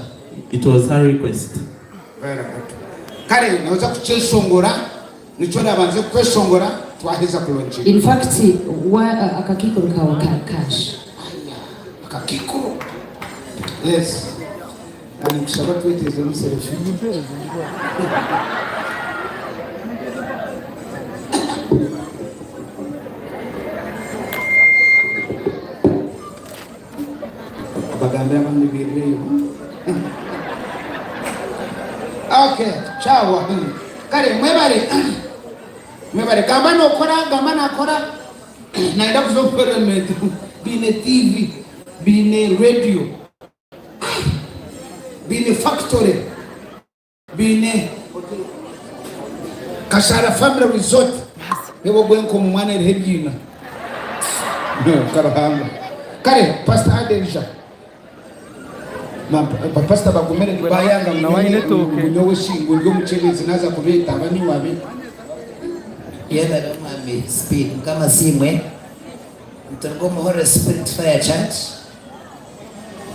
It was her request. Very good. Kare naweza kucheshongora nicho nabanze kweshongora twaheza kulonje. In fact akakikuru kawa cash. Akakikuru. Yes. And Shabbat wait is himself. Okay, ciao. Kare mwebare gamba nakora naenda kuzokora medu bine TV bine radio bine factory bine Kashara family resort nebo bwenko mwana irhegina karahanga kare pastor Adenja pastor bagumere bayanga nawaine toke nyowe shingo ryo muchelezi naza kubeta abani wabe yenda mami speed kama simwe mtango muhora spirit fire church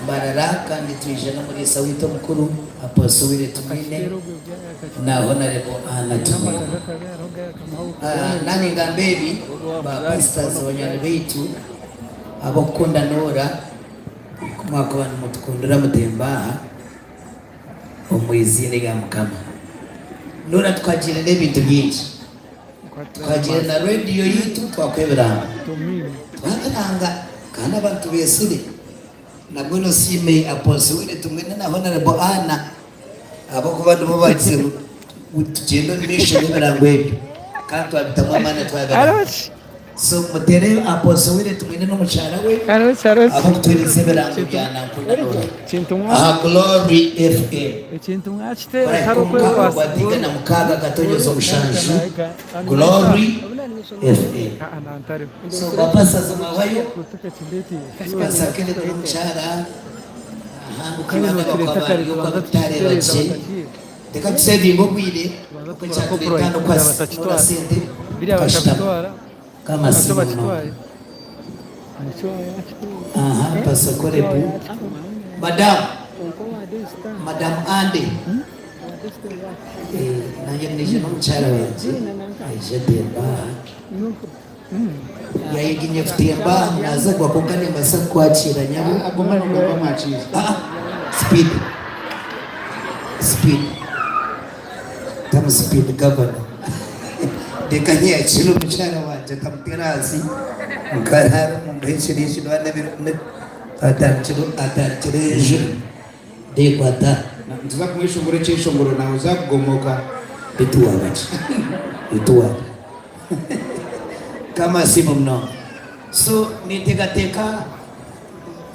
Barara kandi twijana muri sawito mukuru apostle tumine na honorable Anna tumine nani ngambeli ba pastors wanyane betu abokunda Norah kumwako bana mutukundira mutemba omwizine ga mukama Norah twagire n'ibintu byinshi twagire na radio yitu twakwebera twakaranga kana abantu besire na bwino sime apostle tumene na honorable Anna abako bantu babaitse utugendo mission y'ibirangwe kandi twabitamwa mana twagara so mutere apostle tumene no muchara we abako tweleze ibirangwe bya Nankunda Norah Glory FM Chintumachite harokwe wadiga na mukaga gatonyozo bushanju Glory FM so bapasa zuma wayo basakele muchara ukibana bakabari yo bakutare baje teka tusevingo kwile kwechatano kwa Norah sente kashitama kama simu no aha pasakore bu madam Ande nanye nije no mchara waje aje demba yayiginye kutemba naza kwa kongane masa kwachira nyabo agoma no ngomba mwachiza speed kama speed governor dekanya chilo mchara waje kamterazi mkarara mbeshirishi bane atachiro dekwata ntiza kumwishongore cy'ishongoro nawe uzakugomoka bituwa kama simu mno so nitekateka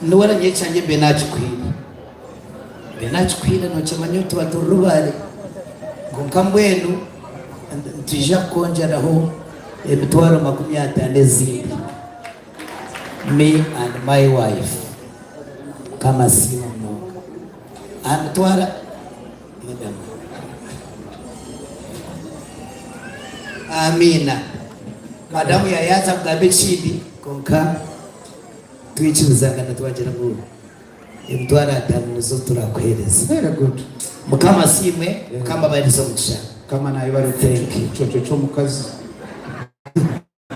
nuwara nyechange benachikwira nochamanyoto baturubale ngonkambwenu ntija konjaraho emitwaro 50 me and my wife kama simu mno amitwara madam amina madamu yayaza kugabe chidi konka twichizanga natwajira ngo imtwara atamuzo turakwereza very good mukama simwe mukamba barizo mugisha kama nayo bari cyo cyo mukazi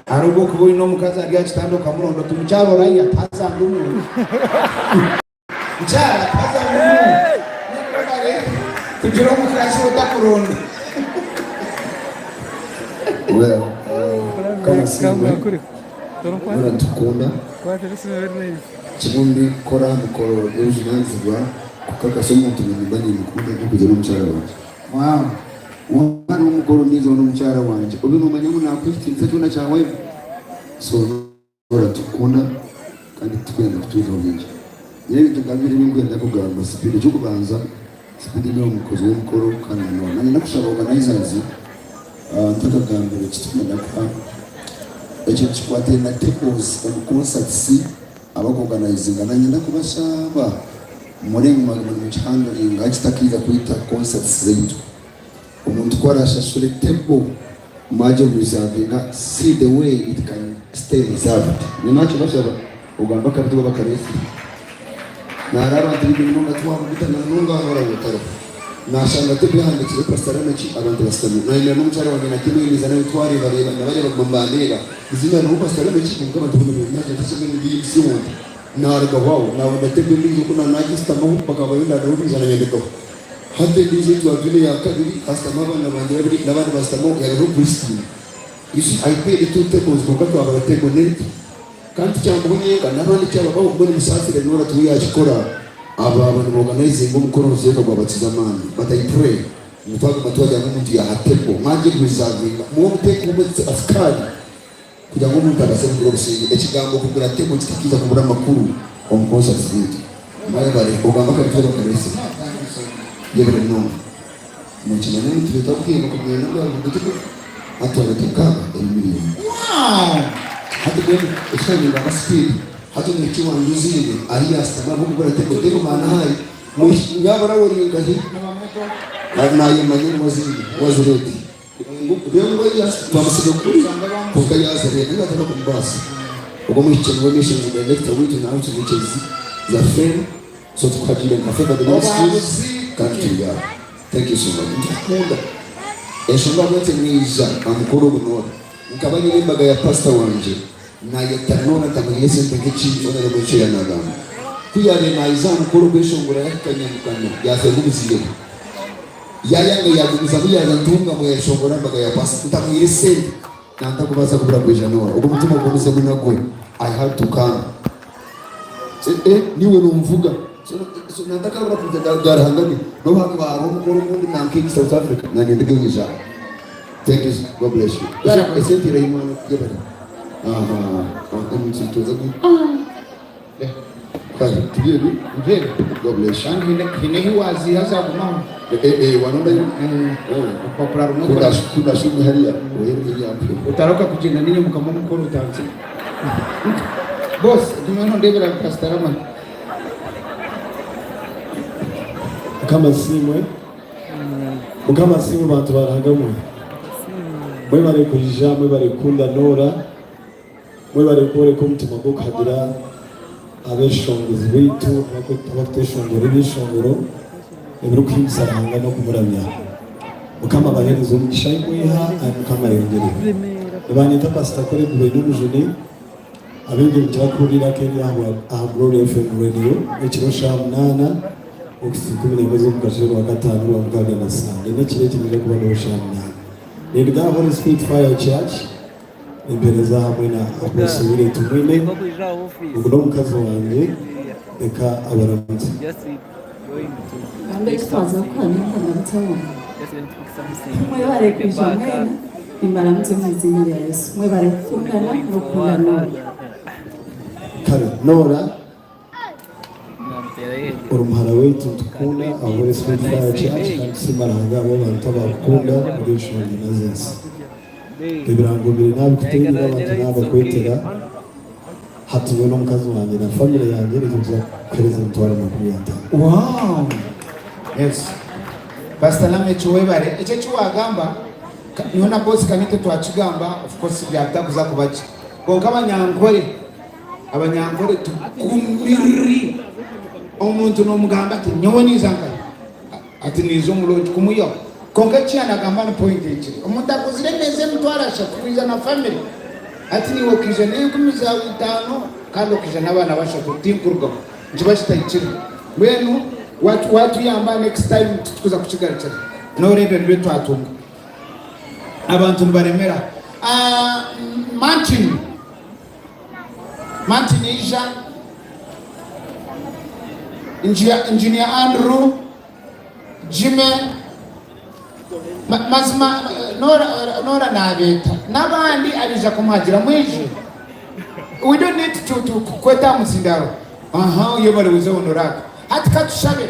arugo kubo no mukazi ari yakitandoka murondo tumucyaro raya tazanga umuntu mchara tazanga umuntu kugira mukazi utakuronda well kama simwe Nankunda chibundi kora mukoro y'ujinanzirwa kukaka somo tunyumbani mukunda no kujya n'umucyara wanje umwana w'umukoro nizo n'umucyara wanje ubu numanyamu nakwifitse tuna cyawe so Nankunda kandi twenda kutuzo byinshi yewe tukabiri n'ingwenda kugamba sipiri cyo kubanza sipiri no mukozi w'umukoro kandi none nakushaka organizers ntakagambira kitunda kwa icyo kikwate na tables on concerts abakoganizinga nanye ndakubashaba murenga mu cyangwa ingakitakiza kwita concerts zetu umuntu kwarashashule table maje reservinga see the way it can stay reserved ninacho bashaba ugamba kabito bakaresi narara ndiri n'unga twa mubita n'unga hora yotara nashanga tebihande pastor nachi abantu bastamye nayo n'umucyara wanjye nakimiriza nayo twari bareba nabareba mbambanira izina no pastor nachi ngaba tubone naje tashimwe n'ibisi wundi narega wawo nawe natebye n'inzu kuna naji stamo bakaba yenda n'ubiza n'anyandiko hande n'ije twavile ya kabiri customer bana banje bari n'abandi bastamo ya ro briski isi I paid 2 tables kwa kwa abatego neti kandi cyambonye n'abandi cyababa ubone musafire Norah tuyashikora abantu organizing umukoro uzeka kwa batizamani but I pray mutwaga matwaga n'umuntu ya hatepo manje reserving mu muteko umutse askari kugira ngo umuntu abasebe kuri rusingi ekigambo kugira teko kitakiza kubura makuru omukosa zindi mbaye bari ugamba ka bitoro karese yebere no mu kinene n'itubita kwiga ku bintu byabo bitiko atwara tukaba emiliyoni hadi kweli eshani ba speed hata nikiwa nduzini alias sababu kubara teko maana hai ngabara wori ngahi na yemanye wazireti ngo ya bamusige kuri kuka yazere ngataka kumbasa uko mwiche ngo mission ngo director witu na out wichezi za friend so tukajile kafeka the ministries kanti ya thank you so much Nankunda eshonga bote niza amukuru Norah nkabanye imbaga ya pastor wanje na yatanona tamagese tekechi ona robecho ya nagama kuyane na izamu korobesho ngura yakanya mukanya yasegubiziye yayanga yagubizamu yazantunga mu yashongora mbaga ya pasi ntamwese nanta kubaza kubura kweja Norah uko mutima ukomeza munagwe I had to come niwe numvuga so nataka kubura kujya hangani no hakwa mukoro muri Nankunda South Africa na ndege ngisha thank you God bless you ya esenti rahimana kebara msitoza kazi tugiye ujeni God bless you hine hiwazi hasa kumama wanaenda popular no kuna shughuli halia wewe hapo utaroka kujina ninyi mkamama mkono utanze boss tumeona ndebera pastorama kama simwe mukama simu bantu barahagamwe mwe bari kujija mwe bari kunda Norah mwe bari kore ko mutima go kadira abeshongozi bitu bakoteshongoro bishongoro ebiro kwimsaranga no kumuramya mukama baherezo mukishayimwiha mukama yongere banita pastor kore bwenu mujene abenge byakurira Kenya aho Glory FM radio ekirosha munana okusikubira ibibazo mukashero wa gatanu wa muganga na sande n'ikireti bije kuba no shamna nibwa Holy Spirit Fire Church impereza hamwe na apostle tumwine ubwo mukazo wanjye eka abaramutse Ande twaza kwa niko ndamutseho mwe bare kwijamena imbaramutse mu izina rya Yesu mwe bare kukundana no kundana kare Norah urumhara wetu tukunda Holy Spirit Fire Church kandi simaranga abo bantu bakunda muri shongi nazense ibirango biri nabi kutegera abantu nabo kwetera hatuwe no mukazi wanjye na family yanjye nizo present wala mukuyata. Wow. Yes. Pastor Lame chuwebare eche chuwagamba niona boss kanite twachigamba of course byatakuza kubachi. Konka abanyankore tukumiri omuntu no mugamba ati nyoni zanga ati nizo muloji kumuyo konka cyana gamba no point eche omuntu akuziremeze mutwara shakwiza na family ati ni wokije ne kumiza utano kandi okije nabana bashatu tinkurgo njibashita ikiri mwenu watu yamba next time tukuza kukigarukira no rebe rwetu atunga abantu baremera Martin Isha Engineer Andrew Jimmy mazima Norah nabeta nabandi abija kumagira mwije we don't need to kweta musindaro iyo bari buze Norah hati katushabe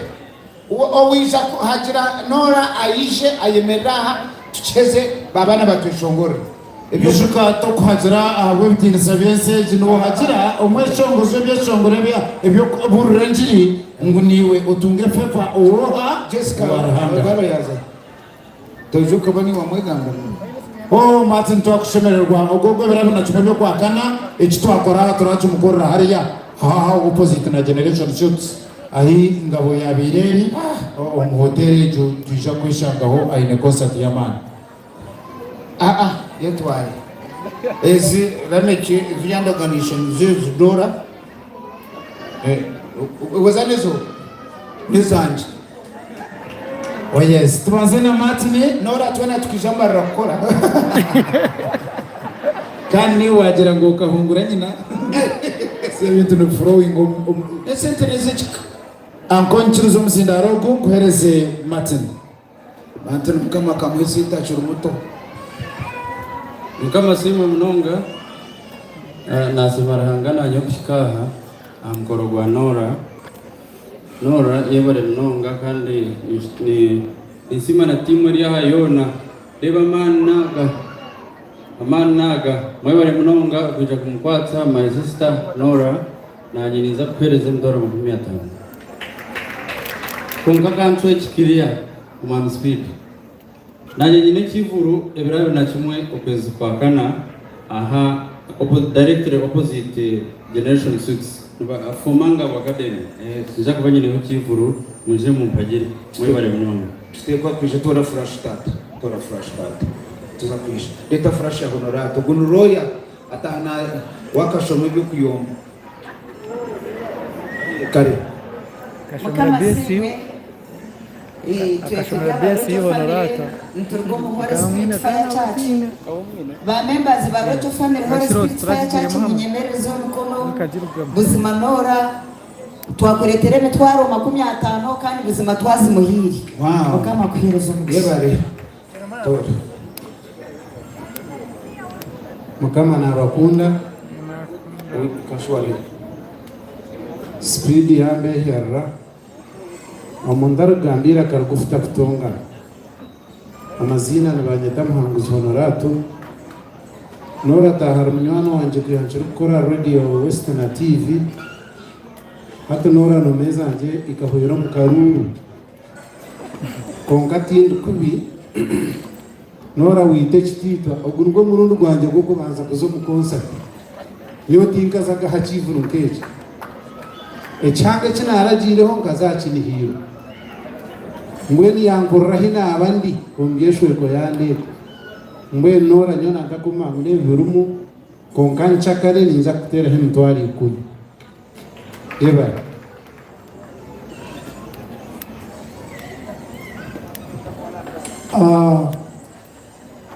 owisha hagira Norah ayije ayemeraha tucheze babana batushongora ebishuka to kuhagira abo bitinisa bense jino hagira omweshongozo byeshongore ebyo burenjiri nguniwe utunge fefa oha Jessica baro yaza tojuka bani wa mweganga Martin twakushemererwa ogogo birabona cyane kwa kana ekitwakora turacumukorera hariya opposite na generation shoots ahi ngabo ya bireri hotel tujja kwishangaho aine concert ya man yetwari ezi rameke vyanda organisation zezu Norah wazanezo nizanje yes tubanze na Martin Norah twana tukijamba rakora kandi wagira ngo kahungura nyina sebintu no flowing esente nezechika ankonchiruzo musindarogo kuhereze Martin mukama kamwezi tachuru muto mukama sima mnonga nasimarahangana nyokushikaha amkorogwa Norah yebare mnonga kandi ni isima na timu ya yona deba amanaga mwebare mnonga kuja kumkwatsa my sister Norah na nyiniza kupereze mdoro mukumi atano konka kantwe chikiria umam speed na nyine kivuru ebirabe na kimwe okwezi kwa kana directly opposite generation 6 fomanga wa academy nja kubanyine ho kivuru muje mu mpagire mwebare mnonga tutekwa kwisha tora flash start tuza kwisha leta flash ya Norah tugunuroya atana wakashomwe byo kuyomba kare kashomera besi akashomera besi Norah Spirit Fire Church ba members ba Roto Family Holy Spirit Fire Church munyemerezo mukono buzima Norah twakuretere mitwaro 50 kandi buzima twazimuhiri kama kuherezo yebare tora mukama nabakunda kashwali speed yambe yarra amundar gambira kargufta kutonga amazina nabanyeta muhanguzi Honoratu Norah tahar mnyano wanje kuyanchuru kora radio Western TV hata Norah nomeza anje ikahoyera mukaruru konka tindi kubi Norah wite kitita ogurwo murundi rwanje rwo kubanza kuzo mu concert niyo tinkazaga hakivuru nkeje echange kinaragireho ngazakinihiro ngweni yankorera hina abandi kongesho ko yande ngwe Norah nyona ndakuma mune birumu konka nchakare ninza kutera himtwari kuyi eba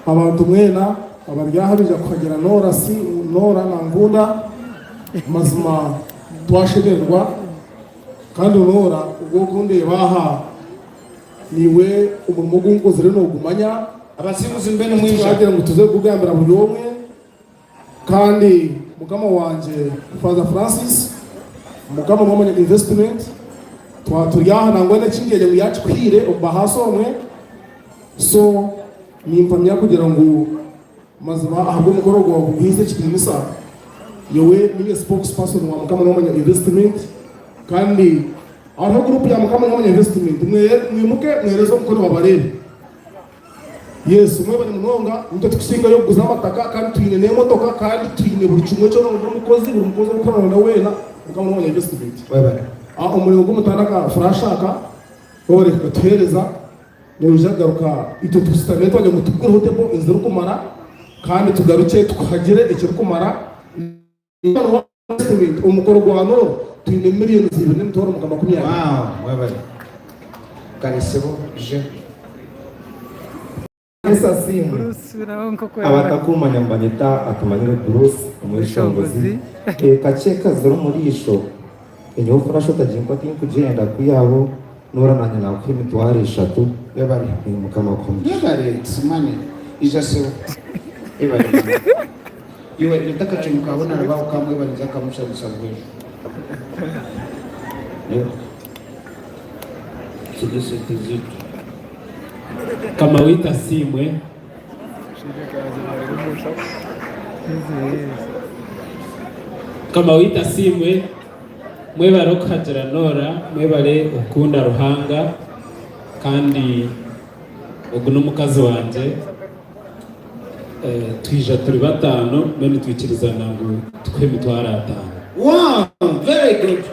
abantu mwena abaryahabija kuhagera Norah Nankunda mazima twashegerwa kandi Norah ubwo kunde baha niwe umurimo gw'unkozere no gumanya abasimuzi mbene mwisha agira ngo tuze kugambira buri umwe kandi mugama wanje Father Francis mugama mwamanya investment twaturyaha nangwene kingere mu yacu kwire obahaso omwe so nimpamya kugira ngo mazima ahabwe umugorogo wa bwize kidimisa yewe niye spokesperson wa mukama mwamanya investment kandi aho group ya mukama mwamanya investment mwimuke mwerezo mukoro wabarebe Yesu mwe bari munonga nto tukusinga yo kuguza amataka kandi tuyine n'imodoka kandi tuyine buri kimwe cyo no mukozi ukorana na wena mukama mwamanya investment umurimo gw'umutandaka furashaka ore kutuhereza n'ujagaruka ito tusitame twaje mutubwire hotebo inzira kumara kandi tugaruke tukagire icyo kumara umukoro gwa Norah tuyine miliyoni 2 n'imtoro mukama 20 mwebale kanisebo je esa simu abatakumanya mbanyita akamanyire Bruce umwishongozi kacheka zero murisho enyo furasho tajinkwa tinkugenda kuyabo Norah nanye na kuri mitwari 3 yabari mukama kumbi yabari simane ijasebo yabari iwe nitaka chimukabona nabao kamwe baliza kamusha bisabwe kama wita simwe mwebare okuhagera Norah mwebare okunda Ruhanga kandi ogu n'omukazi wanje twija turi batano bene twikirizana ngo tukwe mitwara 5. Wow, very good.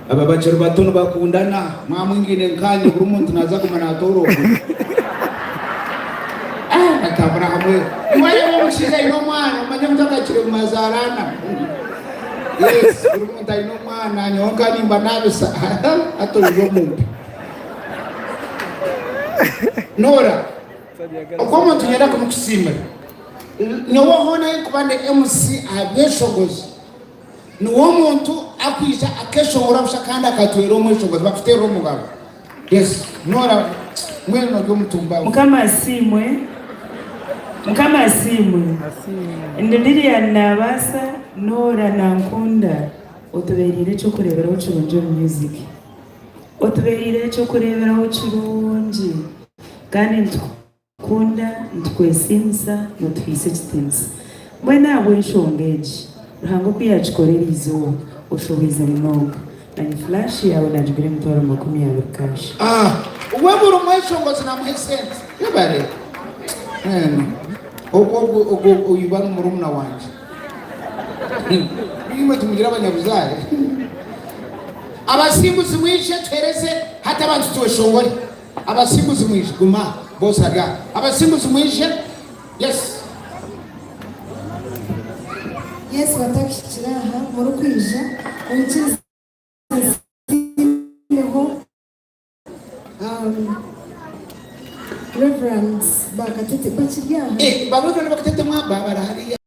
Aba bachero batono bakundana mwamwingine nkanye buri muntu naza kumana atoro atabara hamwe mwaye mushize ino mwana manje mutakachire mazarana yes buri muntu ino mwana nyonga nimba nabisa atoro muntu Norah okomo tunyera kumukusimba nyowo hona kubande MC abeshogozi nuwo muntu akwisha akeshongora bushakanda akatwera omweshogozi bakutera omugabo yes Norah mweno gyo mutumba mukama simwe ndindiri yanabasa Norah Nankunda otuberire cyo kureberaho kirunje music otuberire cyo kureberaho kirunje kandi kunda ntwesimsa notwise kitimsa mwena wenshongeji ruhango kwiyachikorera izo ushobiza mnongo na flash yawe najugire mtoro 20 cash uwe buri mweshongozi na muhesense yabare ogo uyibana murumuna wanje nimwe tumugira abanyabuzare abasimbuzi mwishe twereze hata abantu tuweshongore abasimbuzi mwishe guma bosaga abasimbuzi mwishe yes batakishira aha muri kwija ukize reverence bakatete bakiryaha bakatete mwaba barahari